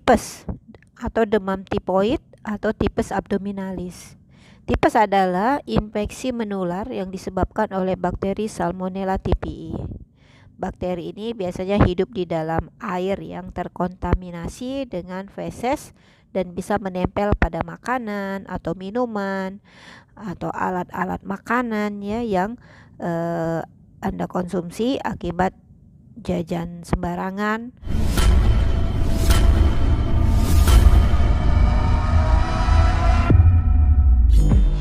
Tipes atau demam tipoid atau tipes abdominalis. Tipes adalah infeksi menular yang disebabkan oleh bakteri Salmonella typhi. Bakteri ini biasanya hidup di dalam air yang terkontaminasi dengan feses dan bisa menempel pada makanan atau minuman atau alat-alat makanan ya yang Anda konsumsi akibat jajan sembarangan.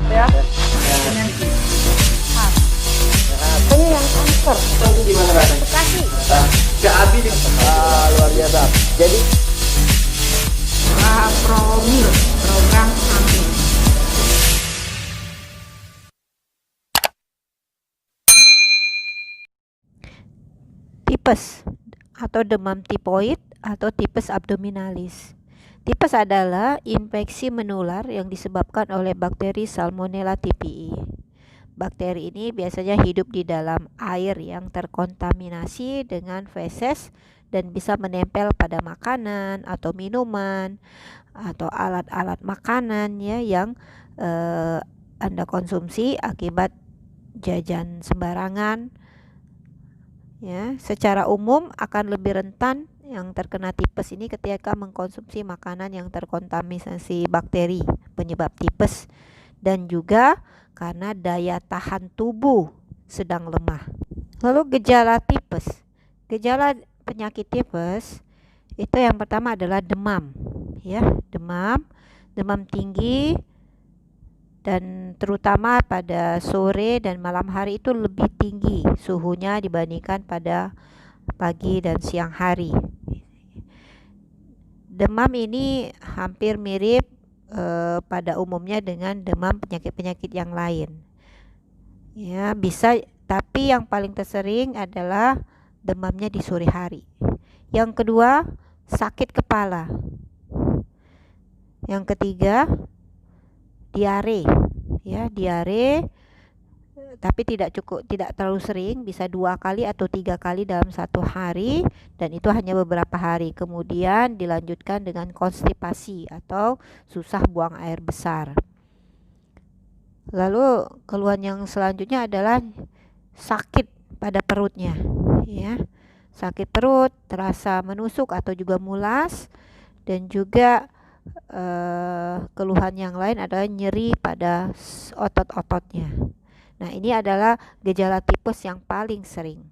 Ya. Saya yang kanker. Itu gimana rasanya? Bekasi. Ke Abi di luar biasa. Jadi Promil program hamil. Tipes atau demam tipoid atau tipes abdominalis. Tipes adalah infeksi menular yang disebabkan oleh bakteri Salmonella typhi. Bakteri ini biasanya hidup di dalam air yang terkontaminasi dengan feses dan bisa menempel pada makanan atau minuman atau alat-alat makanan ya yang Anda konsumsi akibat jajan sembarangan. Ya, secara umum akan lebih rentan yang terkena tipes ini ketika mengkonsumsi makanan yang terkontaminasi bakteri penyebab tipes dan juga karena daya tahan tubuh sedang lemah. Lalu gejala tipes. Gejala penyakit tipes itu yang pertama adalah demam, ya, demam tinggi, dan terutama pada sore dan malam hari itu lebih tinggi suhunya dibandingkan pada pagi dan siang hari. Demam ini hampir mirip pada umumnya dengan demam penyakit-penyakit yang lain. Ya, bisa, tapi yang paling tersering adalah demamnya di sore hari. Yang kedua, sakit kepala. Yang ketiga, diare, ya, diare, tapi tidak terlalu sering, bisa 2 kali atau 3 kali dalam satu hari, dan itu hanya beberapa hari. Kemudian dilanjutkan dengan konstipasi atau susah buang air besar. Lalu keluhan yang selanjutnya adalah sakit pada perutnya, ya, sakit perut, terasa menusuk atau juga mulas, dan juga keluhan yang lain adalah nyeri pada otot-ototnya. Nah, ini adalah gejala tipes yang paling sering.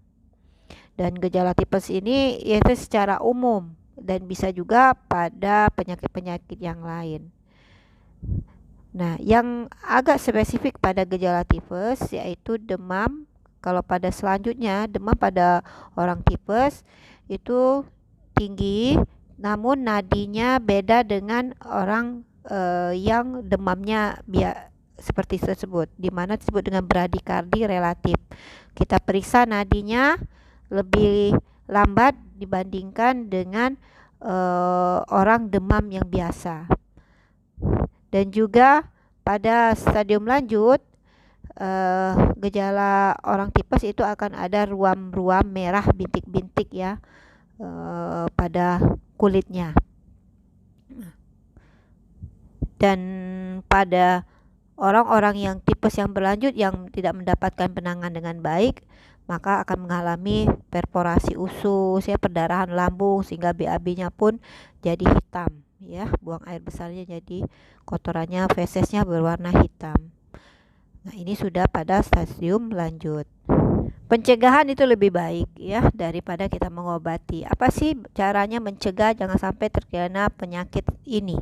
Dan gejala tipes ini yaitu secara umum dan bisa juga pada penyakit-penyakit yang lain. Nah, yang agak spesifik pada gejala tipes yaitu demam. Kalau pada selanjutnya, demam pada orang tipes itu tinggi, namun nadinya beda dengan orang yang demamnya seperti tersebut, di mana disebut dengan bradikardi relatif. Kita periksa nadinya lebih lambat dibandingkan dengan orang demam yang biasa. Dan juga pada stadium lanjut, gejala orang tipes itu akan ada ruam-ruam merah bintik-bintik ya pada kulitnya. Dan pada orang-orang yang tipes yang berlanjut yang tidak mendapatkan penanganan dengan baik, maka akan mengalami perforasi usus, ya, perdarahan lambung, sehingga BAB-nya pun jadi hitam, ya, buang air besarnya jadi kotorannya, fesesnya berwarna hitam. Nah, ini sudah pada stadium lanjut. Pencegahan itu lebih baik ya daripada kita mengobati. Apa sih caranya mencegah jangan sampai terkena penyakit ini?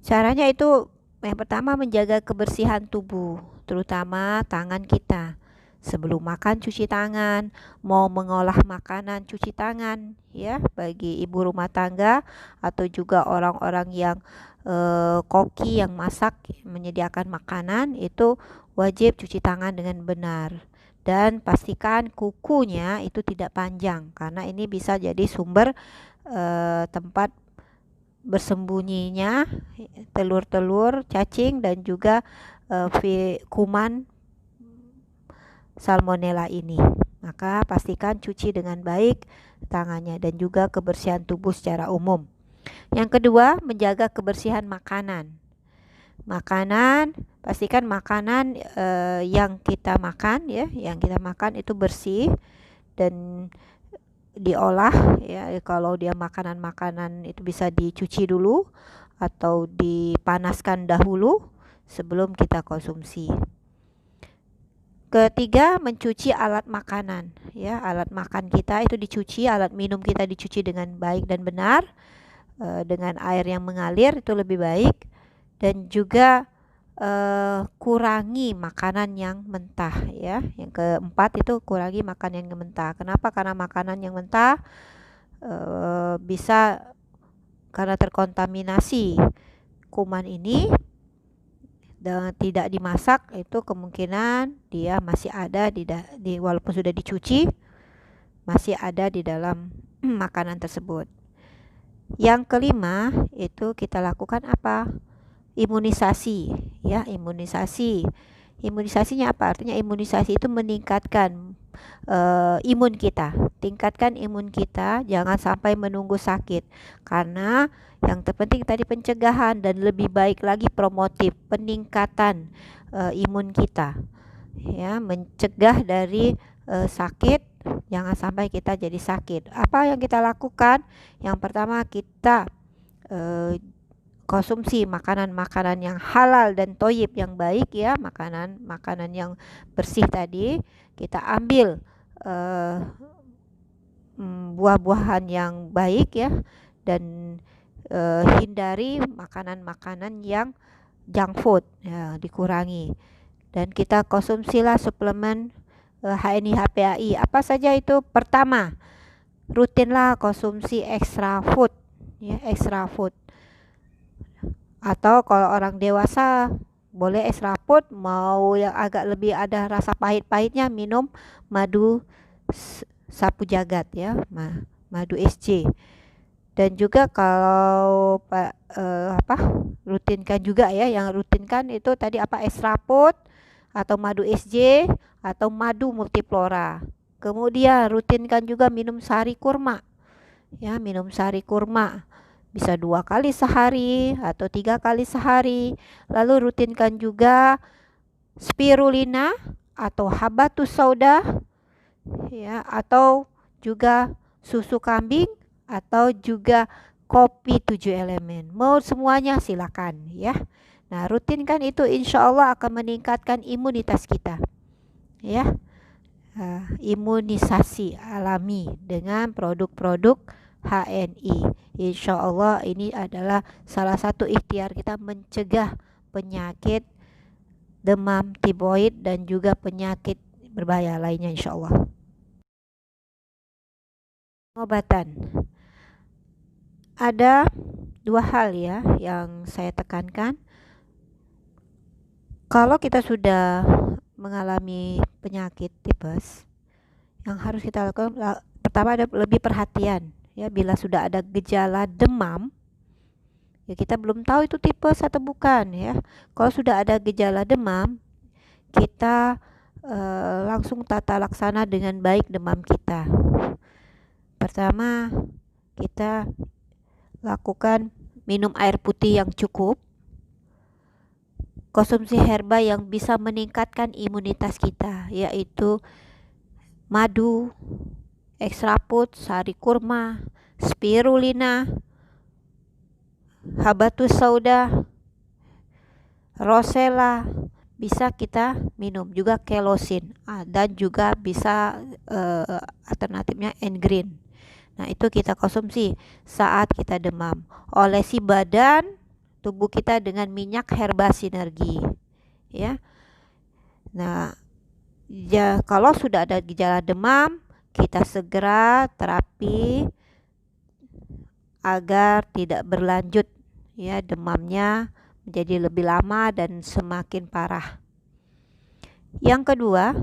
Caranya itu yang pertama menjaga kebersihan tubuh, terutama tangan kita. Sebelum makan cuci tangan, mau mengolah makanan cuci tangan ya, bagi ibu rumah tangga atau juga orang-orang yang koki yang masak menyediakan makanan itu wajib cuci tangan dengan benar. Dan pastikan kukunya itu tidak panjang karena ini bisa jadi sumber tempat bersembunyinya telur-telur, cacing, dan juga kuman Salmonella ini. Maka pastikan cuci dengan baik tangannya dan juga kebersihan tubuh secara umum. Yang kedua, menjaga kebersihan makanan. Pastikan makanan yang kita makan itu bersih dan diolah ya. Kalau dia makanan itu bisa dicuci dulu atau dipanaskan dahulu sebelum kita konsumsi. Ketiga, mencuci alat makanan ya. Alat makan kita itu dicuci, alat minum kita dicuci dengan baik dan benar dengan air yang mengalir, itu lebih baik. Dan juga kurangi makanan yang mentah ya. Yang keempat itu kurangi makanan yang mentah. Kenapa? Karena makanan yang mentah bisa karena terkontaminasi kuman ini dan tidak dimasak, itu kemungkinan dia masih ada di walaupun sudah dicuci masih ada di dalam makanan tersebut. Yang kelima itu kita lakukan apa? Imunisasi ya, imunisasi. Imunisasinya apa? Artinya imunisasi itu meningkatkan imun kita. Tingkatkan imun kita, jangan sampai menunggu sakit. Karena yang terpenting tadi pencegahan dan lebih baik lagi promotif, peningkatan imun kita. Ya, mencegah dari sakit, jangan sampai kita jadi sakit. Apa yang kita lakukan? Yang pertama, kita konsumsi makanan-makanan yang halal dan thoyyib yang baik ya, makanan yang bersih tadi. Kita ambil buah-buahan yang baik ya, dan hindari makanan-makanan yang junk food ya, dikurangi. Dan kita konsumsilah suplemen HNI HPAI. Apa saja itu? Pertama, rutinlah konsumsi extra food ya, extra food. Atau kalau orang dewasa boleh extra food, mau yang agak lebih ada rasa pahit-pahitnya, minum madu sapu jagat ya, madu SC. Dan juga kalau rutinkan juga ya, yang rutinkan itu tadi apa? Extra food atau madu SJ atau madu multiflora. Kemudian rutinkan juga minum sari kurma ya, minum sari kurma bisa 2 kali sehari atau 3 kali sehari. Lalu rutinkan juga spirulina atau habatus sauda ya, atau juga susu kambing, atau juga kopi 7 elemen. Mau semuanya silakan ya. Nah, rutinkan itu, insya Allah akan meningkatkan imunitas kita ya. Imunisasi alami dengan produk-produk HNI. Insya Allah ini adalah salah satu ikhtiar kita mencegah penyakit demam tifoid dan juga penyakit berbahaya lainnya, insya Allah. Pengobatan. Ada 2 hal ya yang saya tekankan. Kalau kita sudah mengalami penyakit tipes, yang harus kita lakukan pertama ada lebih perhatian ya. Bila sudah ada gejala demam ya, kita belum tahu itu tipes atau bukan ya. Kalau sudah ada gejala demam, kita langsung tata laksana dengan baik demam kita. Pertama, kita lakukan minum air putih yang cukup, konsumsi herba yang bisa meningkatkan imunitas kita, yaitu madu, extra food, sari kurma, spirulina, habatus sauda, rosella, bisa kita minum juga kelosin, dan juga bisa alternatifnya N-green. Nah, itu kita konsumsi saat kita demam. Olesi badan tubuh kita dengan minyak herba sinergi ya. Nah, ya, kalau sudah ada gejala demam, kita segera terapi agar tidak berlanjut ya, demamnya menjadi lebih lama dan semakin parah. Yang kedua,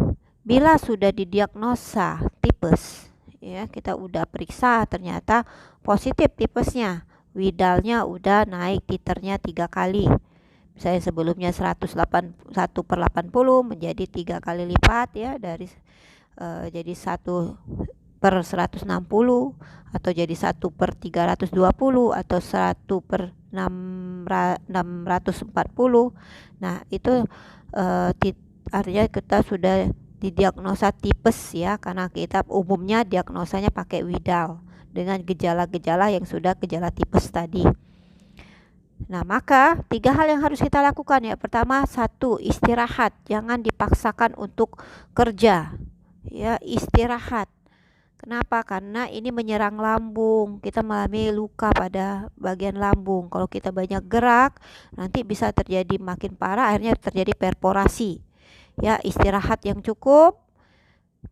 bila sudah didiagnosa tipes ya, kita udah periksa ternyata positif tipesnya, Widalnya udah naik titernya 3 kali. Misalnya sebelumnya 181/80 menjadi 3 kali lipat ya, dari jadi 1 per 160 atau jadi 1/320 atau 1/640. Nah, itu artinya kita sudah didiagnosa tipes ya, karena kita umumnya diagnosanya pakai Widal dengan gejala-gejala yang sudah gejala tipes tadi. Nah, maka 3 hal yang harus kita lakukan ya. Pertama, 1, istirahat, jangan dipaksakan untuk kerja. Ya, istirahat. Kenapa? Karena ini menyerang lambung. Kita mengalami luka pada bagian lambung. Kalau kita banyak gerak, nanti bisa terjadi makin parah, akhirnya terjadi perforasi. Ya, istirahat yang cukup,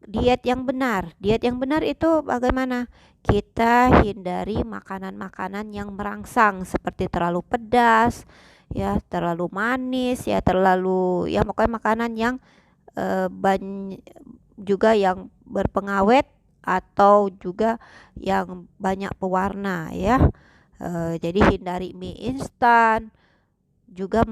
diet yang benar. Diet yang benar itu bagaimana? Kita hindari makanan-makanan yang merangsang seperti terlalu pedas, ya, terlalu manis, ya, terlalu ya pokoknya makanan yang juga yang berpengawet atau juga yang banyak pewarna ya. Jadi hindari mie instan, juga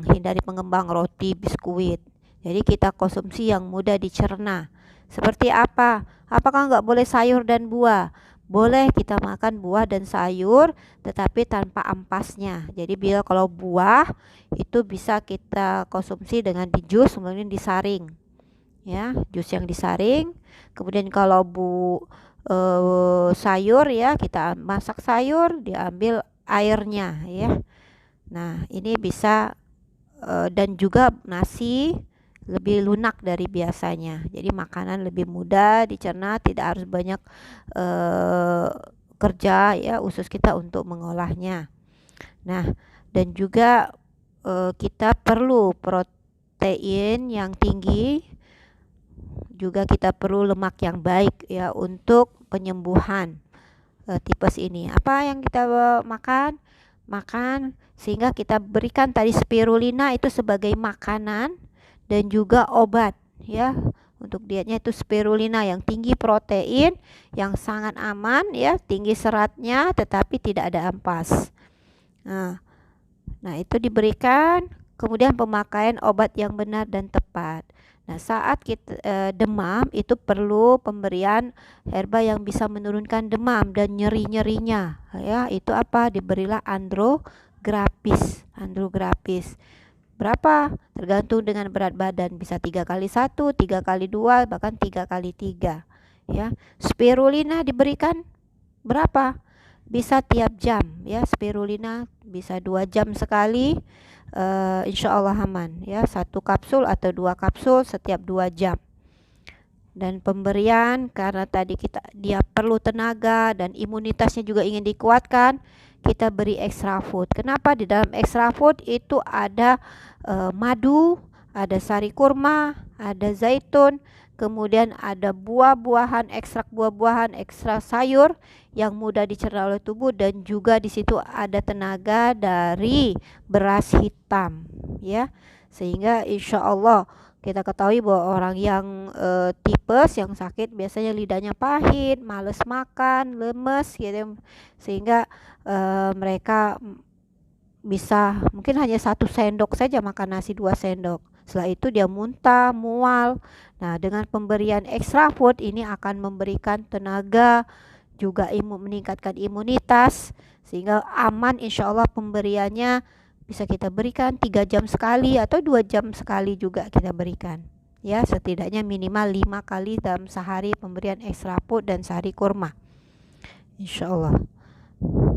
hindari pengembang, roti, biskuit. Jadi kita konsumsi yang mudah dicerna. Seperti apa? Apakah nggak boleh sayur dan buah? Boleh kita makan buah dan sayur, tetapi tanpa ampasnya. Jadi bila kalau buah itu bisa kita konsumsi dengan di jus, kemudian disaring. Ya, jus yang disaring. Kemudian kalau sayur ya, kita masak sayur, diambil airnya ya. Nah, ini bisa dan juga nasi lebih lunak dari biasanya. Jadi makanan lebih mudah dicerna, tidak harus banyak kerja ya usus kita untuk mengolahnya. Nah, dan juga kita perlu protein yang tinggi, juga kita perlu lemak yang baik ya untuk penyembuhan tipes ini. Apa yang kita makan sehingga kita berikan tadi spirulina itu sebagai makanan dan juga obat ya. Untuk dietnya itu spirulina yang tinggi protein, yang sangat aman ya, tinggi seratnya tetapi tidak ada ampas. Nah, itu diberikan. Kemudian pemakaian obat yang benar dan tepat. Nah, saat kita demam itu perlu pemberian herba yang bisa menurunkan demam dan nyeri-nyerinya ya. Itu apa? Diberilah andrograpis. Berapa? Tergantung dengan berat badan, bisa 3x1, 3x2, bahkan 3x3 ya. Spirulina diberikan berapa? Bisa tiap jam ya. Spirulina bisa 2 jam sekali. Insya Allah aman ya, 1 kapsul atau 2 kapsul setiap 2 jam. Dan pemberian karena tadi dia perlu tenaga dan imunitasnya juga ingin dikuatkan, kita beri extra food. Kenapa? Di dalam extra food itu ada madu, ada sari kurma, ada zaitun, kemudian ada buah-buahan, ekstrak buah-buahan, ekstrak sayur yang mudah dicerna oleh tubuh, dan juga di situ ada tenaga dari beras hitam ya. Sehingga insya Allah kita ketahui bahwa orang yang tipes, yang sakit, biasanya lidahnya pahit, males makan, lemes gitu. Sehingga mereka bisa mungkin hanya 1 sendok saja makan nasi, 2 sendok. Setelah itu dia muntah, mual. Nah, dengan pemberian extra food ini akan memberikan tenaga, juga meningkatkan imunitas, sehingga aman insya Allah pemberiannya. Bisa kita berikan 3 jam sekali atau 2 jam sekali juga kita berikan ya, setidaknya minimal 5 kali dalam sehari pemberian extra food dan sari kurma. Insya Allah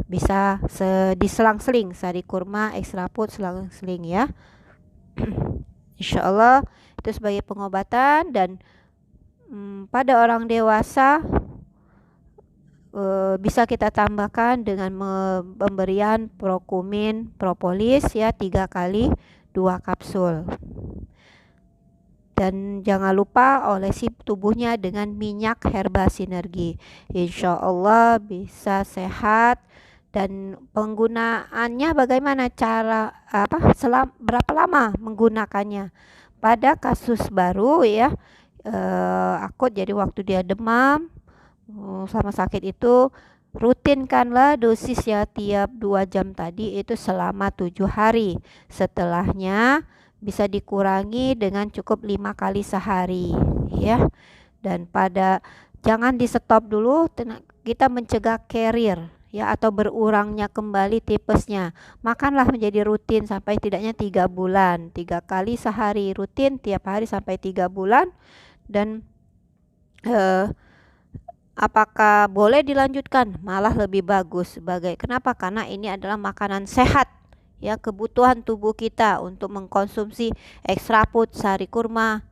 bisa diselang-seling, sari kurma, extra food, selang-seling ya. Insya Allah itu sebagai pengobatan. Dan pada orang dewasa bisa kita tambahkan dengan pemberian prokumin, propolis ya, 3 kali 2 kapsul. Dan jangan lupa olesi tubuhnya dengan minyak herba sinergi. Insya Allah bisa sehat. Dan penggunaannya bagaimana, cara berapa lama menggunakannya? Pada kasus baru ya, akut, jadi waktu dia demam sama sakit itu, rutinkanlah dosis ya, tiap 2 jam tadi itu selama 7 hari. Setelahnya bisa dikurangi dengan cukup 5 kali sehari ya. Dan pada jangan di stop dulu, kita mencegah carrier ya atau berurangnya kembali tipesnya. Makanlah menjadi rutin sampai tidaknya 3 bulan, 3 kali sehari rutin tiap hari sampai 3 bulan. Dan apakah boleh dilanjutkan? Malah lebih bagus. Kenapa? Karena ini adalah makanan sehat ya, kebutuhan tubuh kita untuk mengkonsumsi extra food, sari kurma,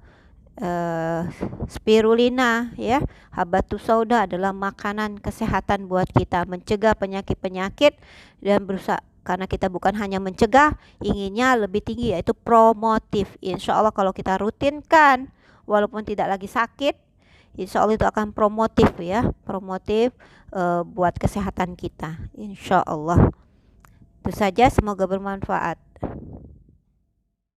spirulina ya, habatus sauda adalah makanan kesehatan buat kita, mencegah penyakit-penyakit dan berusaha, karena kita bukan hanya mencegah, inginnya lebih tinggi yaitu promotif. Insya Allah kalau kita rutinkan walaupun tidak lagi sakit, insya Allah itu akan promotif ya, promotif buat kesehatan kita, insya Allah. Itu saja, semoga bermanfaat.